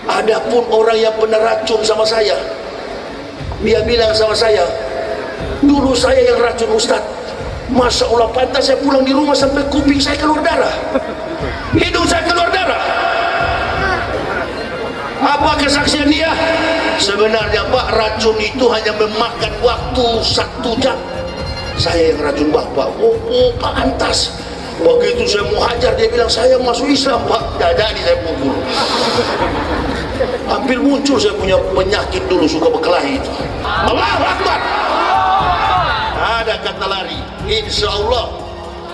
Adapun orang yang pernah racun sama saya, dia bilang sama saya, dulu saya yang racun Ustaz. Masya Allah, pantas saya pulang di rumah sampai kuping saya keluar darah, hidung saya keluar darah. Apa kesaksian dia? Sebenarnya Pak, racun itu hanya memakan waktu 1 jam. Saya yang racun Bapak. Oh pantas. Begitu saya mau hajar, dia bilang saya masuk Islam Pak. Tidak jadi saya pukul. Hampir muncul saya punya penyakit dulu, suka berkelahi itu. Allahu Akbar. Ada kata lari. Insya Allah,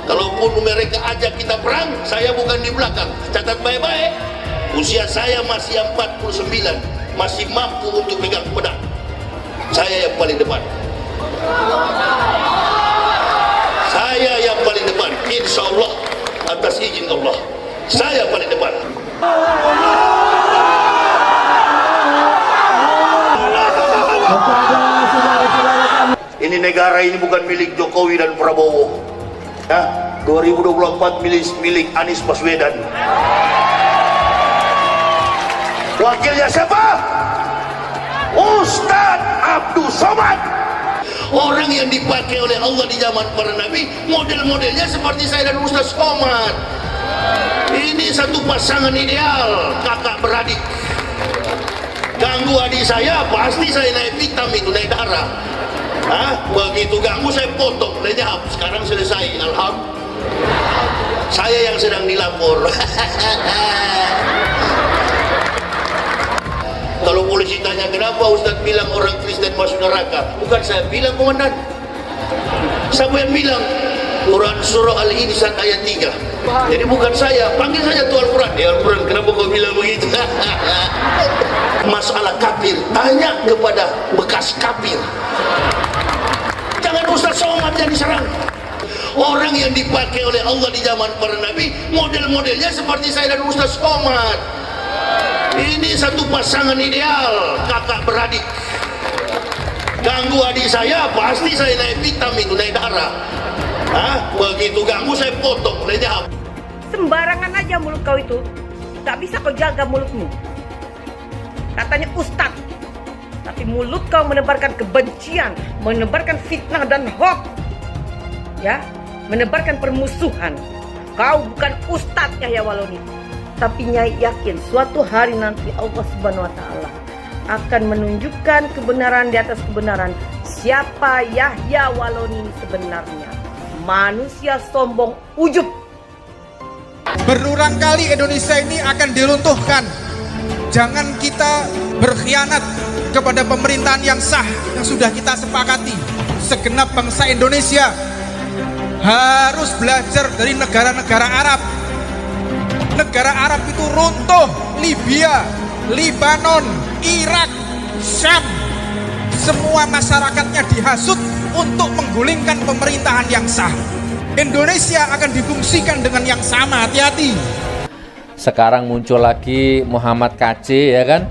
kalaupun mereka ajak kita perang, saya bukan di belakang. Catat baik-baik, usia saya masih 49, masih mampu untuk pegang pedang. Saya yang paling depan. Saya yang paling depan. Insya Allah, atas izin Allah, saya paling depan. Ini negara ini bukan milik Jokowi dan Prabowo. Ya, 2024 milik Anies Baswedan. Wakilnya siapa? Ustadz Abdul Somad. Orang yang dipakai oleh Allah di zaman para nabi, model-modelnya seperti saya dan Ustadz Somad. Ini satu pasangan ideal, kakak beradik. Ganggu adik saya, pasti saya naik vitamin itu, naik darah. Begitu ganggu saya potong, lenyap. Sekarang selesai, alhamdulillah. Saya yang sedang dilapor. Kalau polisi tanya kenapa Ustaz bilang orang Kristen masuk neraka, bukan saya bilang komandan. Siapa yang bilang? Quran surah Al-Insan ayat 3. Jadi bukan saya, panggil saja tuh Al-Quran. Ya Al-Quran, kenapa kau bilang begitu? Masalah kafir, tanya kepada bekas kafir. Jangan Ustaz Somad yang diserang. Orang yang dipakai oleh Allah di zaman para nabi, model-modelnya seperti saya dan Ustaz Somad. Ini satu pasangan ideal, kakak beradik. Ganggu adik saya, pasti saya naik vitamin itu, naik darah. Begitu ganggu saya potong, lenyap. Sembarangan aja mulut kau itu, tak bisa kau jaga mulutmu. Katanya Ustadz, tapi mulut kau menebarkan kebencian, menebarkan fitnah dan hoax, ya, menebarkan permusuhan. Kau bukan Ustadz Yahya Waloni, tapi Nyai yakin suatu hari nanti Allah Subhanahu Wa Taala akan menunjukkan kebenaran di atas kebenaran. Siapa Yahya Waloni sebenarnya? Manusia sombong ujub. Berulang kali Indonesia ini akan diruntuhkan. Jangan kita berkhianat kepada pemerintahan yang sah yang sudah kita sepakati. Segenap bangsa Indonesia harus belajar dari negara-negara Arab. Negara Arab itu runtuh, Libya, Lebanon, Irak, Syam. Semua masyarakatnya dihasut untuk menggulingkan pemerintahan yang sah. Indonesia akan difungsikan dengan yang sama, hati-hati. Sekarang muncul lagi Muhammad KC, ya kan?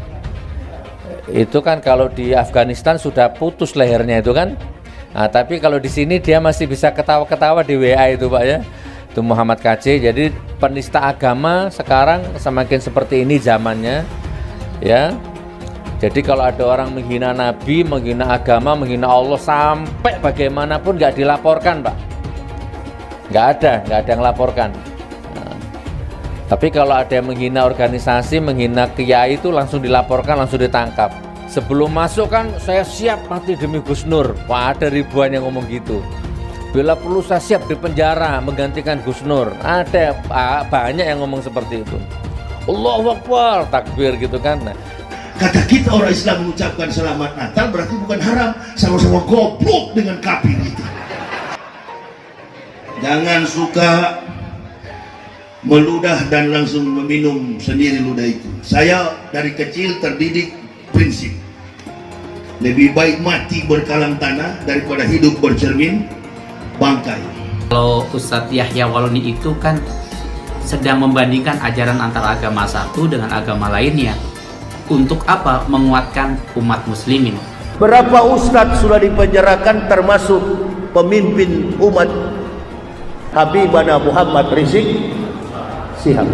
Itu kan kalau di Afghanistan sudah putus lehernya itu kan. Nah, tapi kalau di sini dia masih bisa ketawa-ketawa di WA itu Pak ya. Itu Muhammad KC. Jadi penista agama sekarang semakin seperti ini zamannya, ya. Jadi kalau ada orang menghina Nabi, menghina agama, menghina Allah sampai bagaimanapun nggak dilaporkan Pak. Nggak ada yang laporkan. Nah, tapi kalau ada yang menghina organisasi, menghina kiai itu langsung dilaporkan, langsung ditangkap. Sebelum masuk kan saya siap mati demi Gus Nur. Wah, ada ribuan yang ngomong gitu. Bila perlu saya siap di penjara menggantikan Gus Nur. Ada banyak yang ngomong seperti itu. Allahu Akbar, takbir gitu kan. Nah, kata kita orang Islam mengucapkan selamat Natal berarti bukan haram, sama-sama goblok dengan kafir itu. Jangan suka meludah dan langsung meminum sendiri ludah itu. Saya dari kecil terdidik prinsip lebih baik mati berkalang tanah daripada hidup bercermin bangkai. Kalau Ustadz Yahya Waloni itu kan sedang membandingkan ajaran antara agama satu dengan agama lainnya. Untuk apa? Menguatkan umat muslimin. Berapa ustadz sudah dipenjarakan termasuk pemimpin umat Habibana Muhammad Rizik Sihab.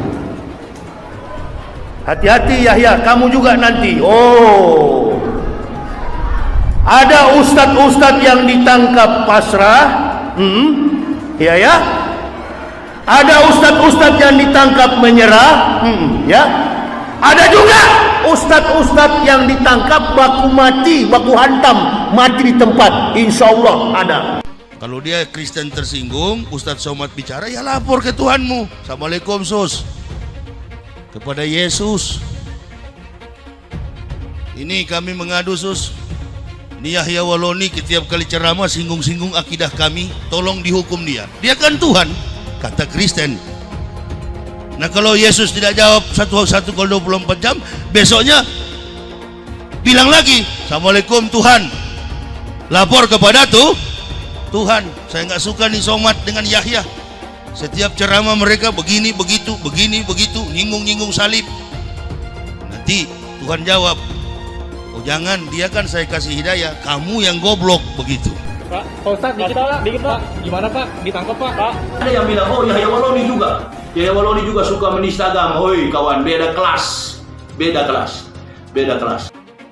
Hati-hati Yahya, kamu juga nanti. Oh, ada ustadz-ustadz yang ditangkap pasrah. Ya ya. Ada ustadz-ustadz yang ditangkap menyerah. Ya. Ada juga ustadz-ustadz yang ditangkap baku mati, baku hantam, mati di tempat. Insya Allah ada. Kalau dia Kristen tersinggung, Ustadz Somad bicara, ya lapor ke Tuhanmu. Assalamualaikum sus, kepada Yesus. Ini kami mengadu sus. Ini Yahya Waloni setiap kali ceramah singgung-singgung akidah kami. Tolong dihukum dia. Dia kan Tuhan, kata Kristen. Nah kalau Yesus tidak jawab 1 kali 24 jam, besoknya bilang lagi, Assalamualaikum Tuhan. Lapor kepada Tuhan, saya nggak suka nih Somad dengan Yahya. Setiap ceramah mereka begini begitu, nyinggung salib. Nanti Tuhan jawab, oh jangan, dia kan saya kasih hidayah, kamu yang goblok begitu. Pak Ustadz, dikit Pak. Gimana Pak? Ditangkap Pak? Ada yang bilang, oh Yahya Waloni juga. Yahya Waloni juga suka menista agama. Hoi kawan, beda kelas.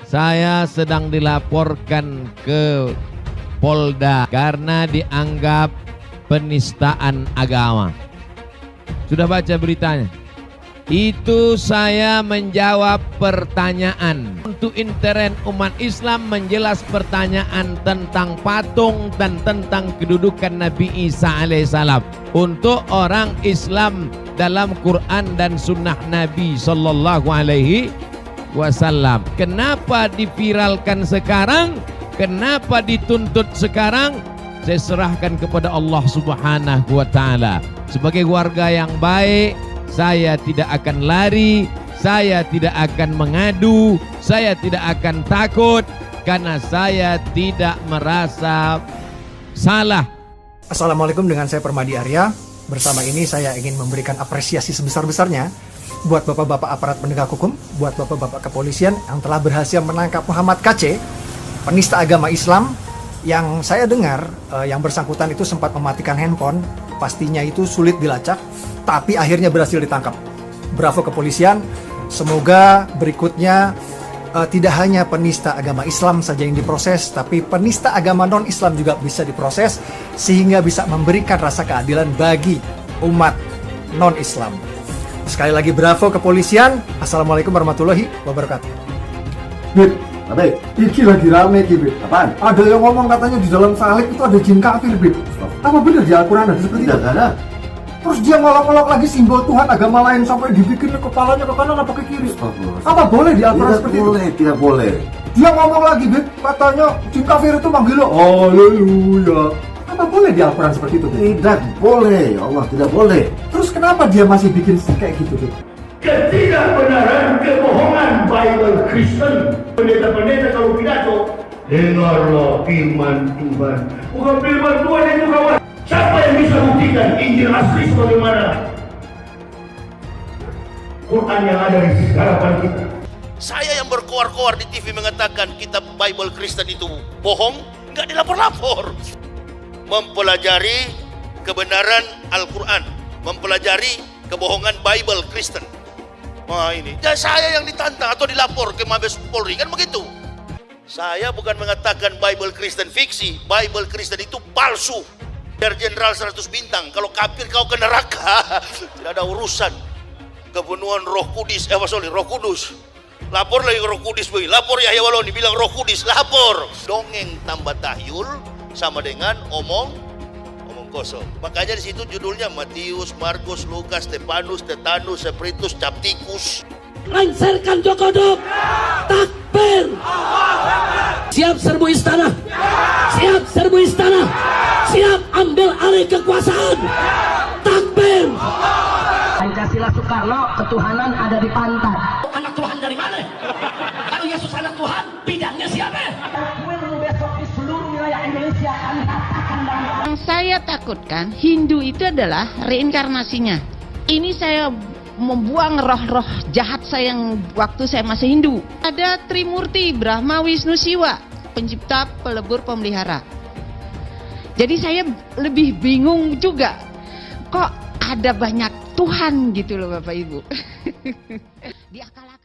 Saya sedang dilaporkan ke Polda karena dianggap penistaan agama. Sudah baca beritanya? Itu saya menjawab pertanyaan untuk intern umat Islam, menjelas pertanyaan tentang patung dan tentang kedudukan Nabi Isa alaihissalam untuk orang Islam dalam Quran dan Sunnah Nabi Sallallahu Alaihi Wasallam. Kenapa diviralkan sekarang? Kenapa dituntut sekarang? Saya serahkan kepada Allah Subhanahu wa Ta'ala. Sebagai warga yang baik, saya tidak akan lari, saya tidak akan mengadu, saya tidak akan takut karena saya tidak merasa salah. Assalamualaikum, dengan saya Permadi Arya. Bersama ini saya ingin memberikan apresiasi sebesar-besarnya buat bapak-bapak aparat penegak hukum, buat bapak-bapak kepolisian yang telah berhasil menangkap Muhammad KC, penista agama Islam, yang saya dengar yang bersangkutan itu sempat mematikan handphone, pastinya itu sulit dilacak, tapi akhirnya berhasil ditangkap. Bravo kepolisian, semoga berikutnya tidak hanya penista agama Islam saja yang diproses, tapi penista agama non-Islam juga bisa diproses, sehingga bisa memberikan rasa keadilan bagi umat non-Islam. Sekali lagi bravo kepolisian. Assalamualaikum warahmatullahi wabarakatuh. Bib, ini lagi rame Bib. Apaan? Ada yang ngomong katanya di dalam salib itu ada jin kafir, Bib. Apa benar di Al-Quran ada seperti itu? Tidak ada. Terus dia ngolok-ngolok lagi simbol Tuhan agama lain sampai dibikin kepalanya ke kanan apa ke kiri. Apa boleh di Al-Quran seperti itu? Tidak boleh. Dia ngomong lagi, Bib, katanya jin kafir itu manggil lo, haleluya. Apa boleh di Al-Quran seperti itu, Bib? Tidak boleh, Allah tidak boleh. Terus kenapa dia masih bikin kayak gitu, Bib? Ketidakbenaran, kebohongan Bible Kristen. Pendeta-pendeta kalau pidato, dengarlah firman Tuhan. Bukan firman Tuhan itu kawan. Siapa yang bisa buktikan Injil asli sebagaimana Quran yang ada di hadapan kita? Saya yang berkoar-koar di TV mengatakan kitab Bible Kristen itu bohong, nggak dilapor-lapor. Mempelajari kebenaran Al-Quran, mempelajari kebohongan Bible Kristen. Wah ini, ya saya yang ditantang atau dilapor ke Mabes Polri, kan begitu. Saya bukan mengatakan Bible Kristen fiksi, Bible Kristen itu palsu. Biar Jenderal 100 bintang, kalau kafir kau ke neraka. Tidak ada urusan. Kepenuhan Roh Kudus, Roh Kudus. Lapor lagi Roh Kudus, lapor Yahya Waloni bilang Roh Kudus, lapor. Dongeng tambah tahyul sama dengan omong kosong. Makanya di situ judulnya Matius, Markus, Lukas, Stefanus, Tetanus, Spiritus, Captikus. Lengserkan Jokodok, takbir. Siap serbu istana, siap serbu istana, siap ambil alih kekuasaan, takbir. Pancasila Soekarno, ketuhanan ada di pantat. Anak Tuhan dari mana? Kalau Yesus anak Tuhan, bidangnya siapa? Besok di seluruh wilayah Indonesia kami katakan. Yang saya takutkan Hindu itu adalah reinkarnasinya. Ini saya membuang roh-roh jahat saya yang waktu saya masih Hindu. Ada Trimurti, Brahma, Wisnu, Siwa, pencipta, pelebur, pemelihara. Jadi saya lebih bingung juga, kok ada banyak Tuhan gitu loh Bapak Ibu. Diakal-akal